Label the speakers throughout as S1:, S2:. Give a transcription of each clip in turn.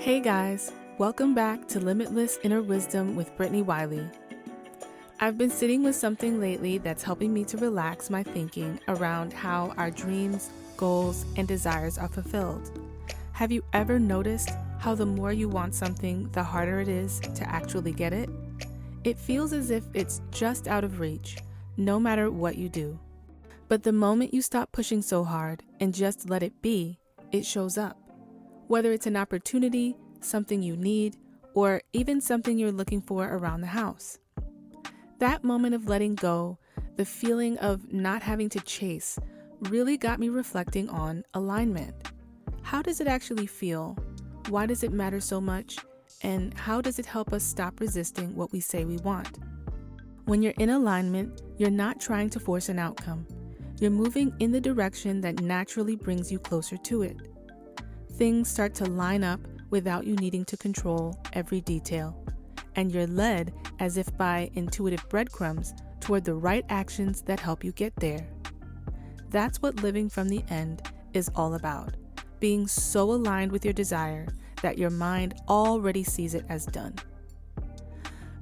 S1: Hey guys, welcome back to Limitless Inner Wisdom with Brittany Wiley. I've been sitting with something lately that's helping me to relax my thinking around how our dreams, goals, and desires are fulfilled. Have you ever noticed how the more you want something, the harder it is to actually get it? It feels as if it's just out of reach, no matter what you do. But the moment you stop pushing so hard and just let it be, it shows up. Whether it's an opportunity, something you need, or even something you're looking for around the house. That moment of letting go, the feeling of not having to chase, really got me reflecting on alignment. How does it actually feel? Why does it matter so much? And how does it help us stop resisting what we say we want? When you're in alignment, you're not trying to force an outcome. You're moving in the direction that naturally brings you closer to it. Things start to line up without you needing to control every detail, and you're led as if by intuitive breadcrumbs toward the right actions that help you get there. That's what living from the end is all about, being so aligned with your desire that your mind already sees it as done.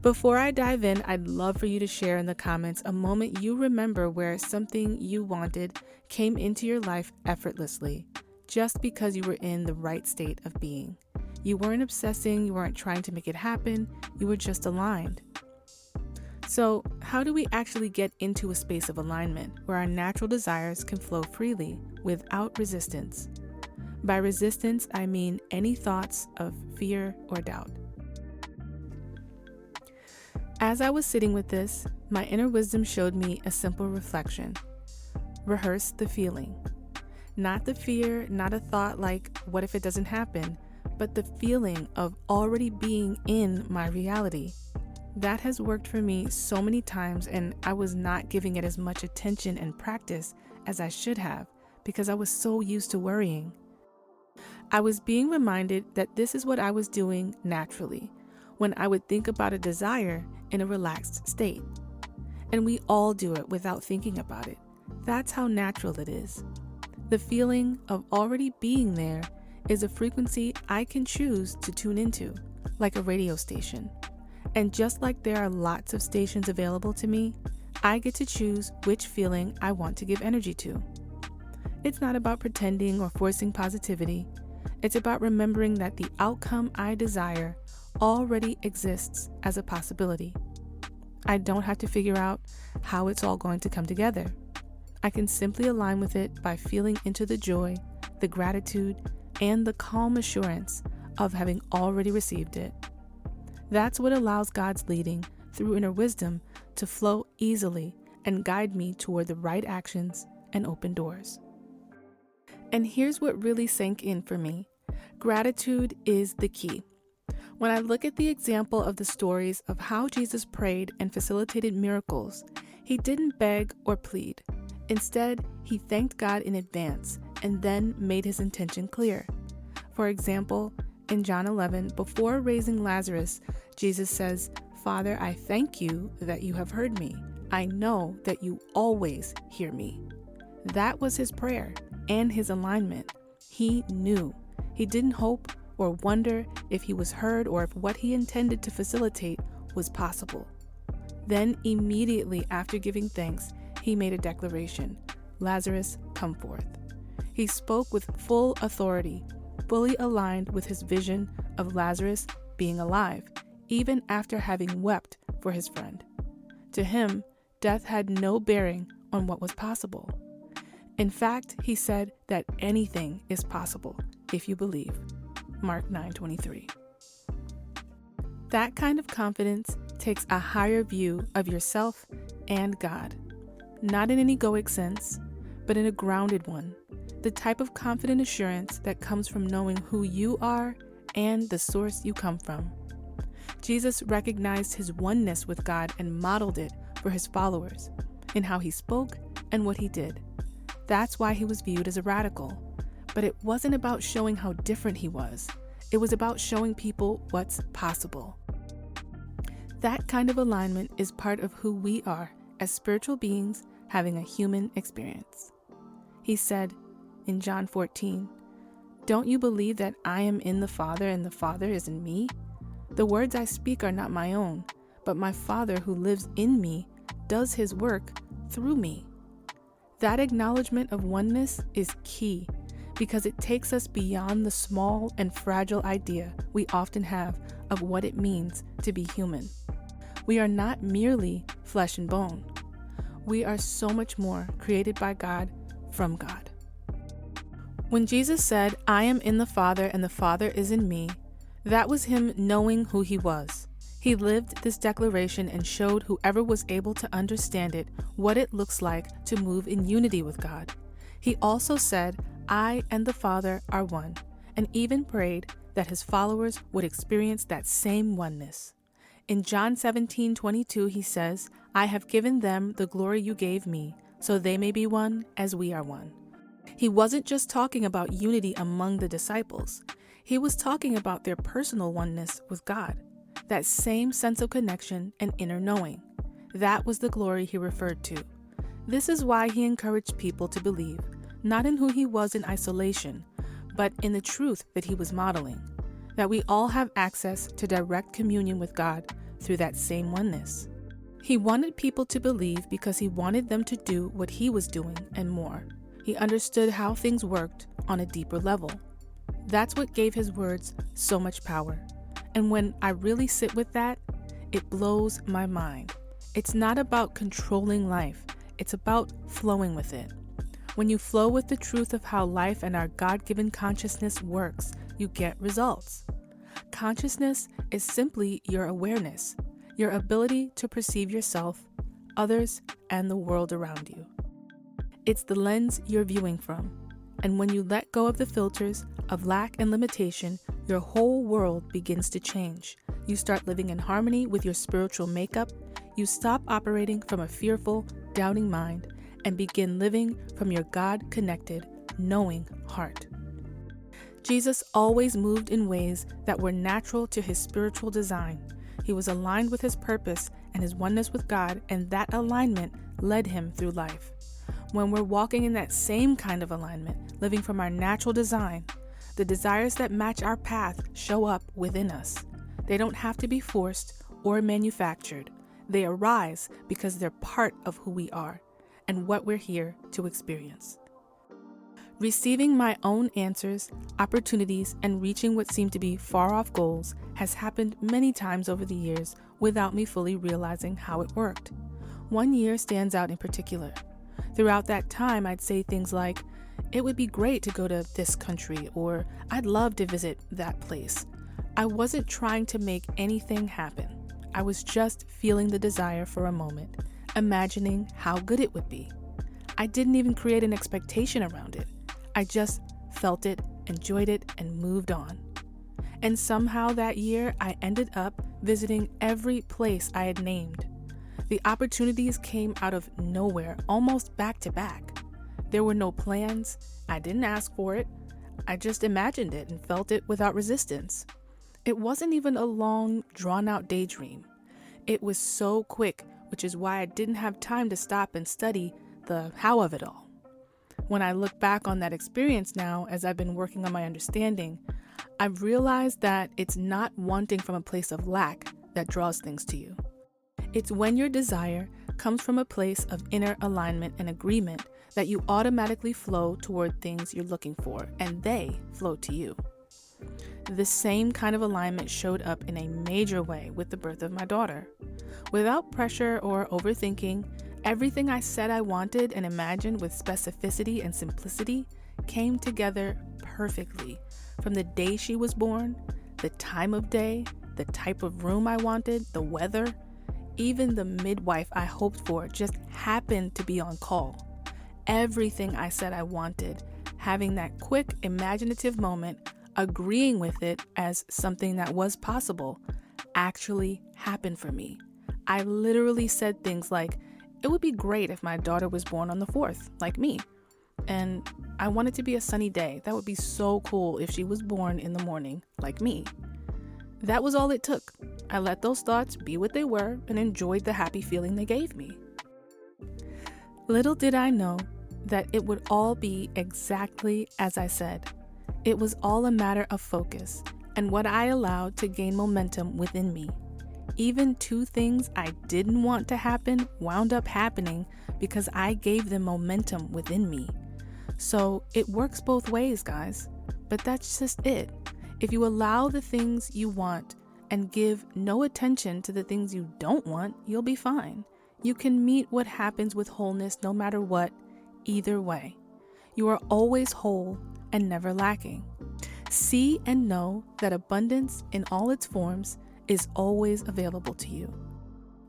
S1: Before I dive in, I'd love for you to share in the comments a moment you remember where something you wanted came into your life effortlessly, just because you were in the right state of being. You weren't obsessing, you weren't trying to make it happen, you were just aligned. So, how do we actually get into a space of alignment where our natural desires can flow freely without resistance? By resistance, I mean any thoughts of fear or doubt. As I was sitting with this, my inner wisdom showed me a simple reflection. Rehearse the feeling. Not the fear, not a thought like, what if it doesn't happen, but the feeling of already being in my reality. That has worked for me so many times, and I was not giving it as much attention and practice as I should have because I was so used to worrying. I was being reminded that this is what I was doing naturally when I would think about a desire in a relaxed state. And we all do it without thinking about it. That's how natural it is. The feeling of already being there is a frequency I can choose to tune into, like a radio station. And just like there are lots of stations available to me, I get to choose which feeling I want to give energy to. It's not about pretending or forcing positivity. It's about remembering that the outcome I desire already exists as a possibility. I don't have to figure out how it's all going to come together. I can simply align with it by feeling into the joy, the gratitude, and the calm assurance of having already received it. That's what allows God's leading through inner wisdom to flow easily and guide me toward the right actions and open doors. And here's what really sank in for me. Gratitude is the key. When I look at the example of the stories of how Jesus prayed and facilitated miracles, he didn't beg or plead. Instead, he thanked God in advance and then made his intention clear. For example, in John 11, before raising Lazarus, Jesus says, "Father, I thank you that you have heard me. I know that you always hear me." That was his prayer and his alignment. He knew. He didn't hope or wonder if he was heard or if what he intended to facilitate was possible. Then immediately after giving thanks, he made a declaration, "Lazarus, come forth." He spoke with full authority, fully aligned with his vision of Lazarus being alive, even after having wept for his friend. To him, death had no bearing on what was possible. In fact, he said that anything is possible if you believe. Mark 9:23. That kind of confidence takes a higher view of yourself and God. Not in an egoic sense, but in a grounded one. The type of confident assurance that comes from knowing who you are and the source you come from. Jesus recognized his oneness with God and modeled it for his followers in how he spoke and what he did. That's why he was viewed as a radical. But it wasn't about showing how different he was. It was about showing people what's possible. That kind of alignment is part of who we are as spiritual beings having a human experience. He said in John 14, Don't you believe that I am in the Father and the Father is in me? The words I speak are not my own, but my Father who lives in me does his work through me. That acknowledgement of oneness is key because it takes us beyond the small and fragile idea we often have of what it means to be human. We are not merely flesh and bone. We are so much more, created by God, from God. When Jesus said, "I am in the Father and the Father is in me," that was him knowing who he was. He lived this declaration and showed whoever was able to understand it what it looks like to move in unity with God. He also said, "I and the Father are one," and even prayed that his followers would experience that same oneness. In John 17:22, he says, "I have given them the glory you gave me, so they may be one as we are one." He wasn't just talking about unity among the disciples. He was talking about their personal oneness with God, that same sense of connection and inner knowing. That was the glory he referred to. This is why he encouraged people to believe, not in who he was in isolation, but in the truth that he was modeling, that we all have access to direct communion with God through that same oneness. He wanted people to believe because he wanted them to do what he was doing and more. He understood how things worked on a deeper level. That's what gave his words so much power. And when I really sit with that, it blows my mind. It's not about controlling life, it's about flowing with it. When you flow with the truth of how life and our God-given consciousness works, you get results. Consciousness is simply your awareness, your ability to perceive yourself, others, and the world around you. It's the lens you're viewing from. And when you let go of the filters of lack and limitation, your whole world begins to change. You start living in harmony with your spiritual makeup. You stop operating from a fearful, doubting mind and begin living from your God-connected, knowing heart. Jesus always moved in ways that were natural to his spiritual design. He was aligned with his purpose and his oneness with God, and that alignment led him through life. When we're walking in that same kind of alignment, living from our natural design, the desires that match our path show up within us. They don't have to be forced or manufactured. They arise because they're part of who we are and what we're here to experience. Receiving my own answers, opportunities, and reaching what seem to be far-off goals has happened many times over the years without me fully realizing how it worked. One year stands out in particular. Throughout that time, I'd say things like, "It would be great to go to this country," or "I'd love to visit that place." I wasn't trying to make anything happen. I was just feeling the desire for a moment, imagining how good it would be. I didn't even create an expectation around it. I just felt it, enjoyed it, and moved on. And somehow that year, I ended up visiting every place I had named. The opportunities came out of nowhere, almost back to back. There were no plans. I didn't ask for it. I just imagined it and felt it without resistance. It wasn't even a long, drawn-out daydream. It was so quick, which is why I didn't have time to stop and study the how of it all. When I look back on that experience now, as I've been working on my understanding, I've realized that it's not wanting from a place of lack that draws things to you. It's when your desire comes from a place of inner alignment and agreement that you automatically flow toward things you're looking for, and they flow to you. The same kind of alignment showed up in a major way with the birth of my daughter. Without pressure or overthinking, everything I said I wanted and imagined with specificity and simplicity came together perfectly. From the day she was born, the time of day, the type of room I wanted, the weather, even the midwife I hoped for just happened to be on call. Everything I said I wanted, having that quick, imaginative moment, agreeing with it as something that was possible, actually happened for me. I literally said things like, "It would be great if my daughter was born on the 4th, like me. And I want it to be a sunny day. That would be so cool if she was born in the morning, like me." That was all it took. I let those thoughts be what they were and enjoyed the happy feeling they gave me. Little did I know that it would all be exactly as I said. It was all a matter of focus and what I allowed to gain momentum within me. Even two things I didn't want to happen wound up happening because I gave them momentum within me. So it works both ways, guys. But that's just it. If you allow the things you want and give no attention to the things you don't want, you'll be fine. You can meet what happens with wholeness no matter what, either way. You are always whole and never lacking. See and know that abundance in all its forms is always available to you.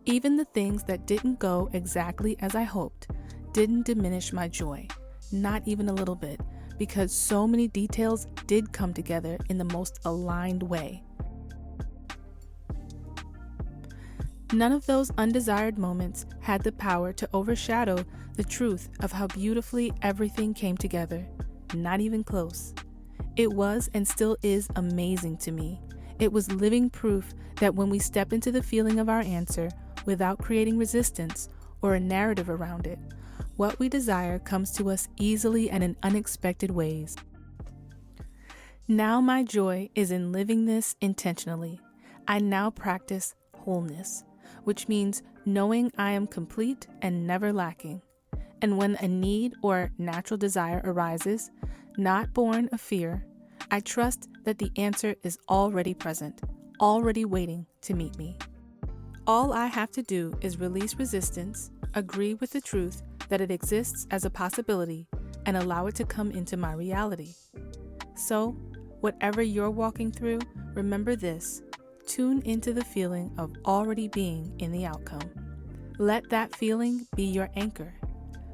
S1: Even the things that didn't go exactly as I hoped didn't diminish my joy, not even a little bit, because so many details did come together in the most aligned way. None of those undesired moments had the power to overshadow the truth of how beautifully everything came together, not even close. It was and still is amazing to me. It was living proof that when we step into the feeling of our answer without creating resistance or a narrative around it, what we desire comes to us easily and in unexpected ways. Now my joy is in living this intentionally. I now practice wholeness, which means knowing I am complete and never lacking. And when a need or natural desire arises, not born of fear, I trust that the answer is already present, already waiting to meet me. All I have to do is release resistance, agree with the truth that it exists as a possibility, and allow it to come into my reality. So, whatever you're walking through, remember this: tune into the feeling of already being in the outcome. Let that feeling be your anchor.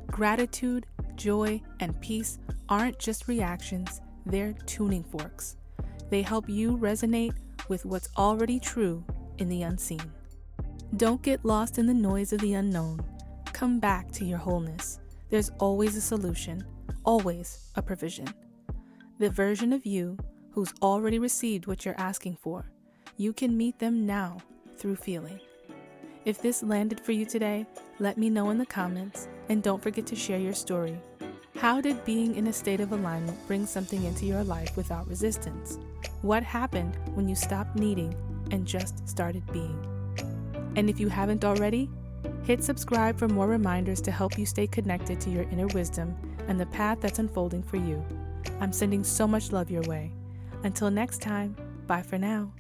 S1: Gratitude, joy, and peace aren't just reactions, they're tuning forks. They help you resonate with what's already true in the unseen. Don't get lost in the noise of the unknown. Come back to your wholeness. There's always a solution, always a provision. The version of you who's already received what you're asking for, you can meet them now through feeling. If this landed for you today, let me know in the comments, and don't forget to share your story. How did being in a state of alignment bring something into your life without resistance? What happened when you stopped needing and just started being? And if you haven't already, hit subscribe for more reminders to help you stay connected to your inner wisdom and the path that's unfolding for you. I'm sending so much love your way. Until next time, bye for now.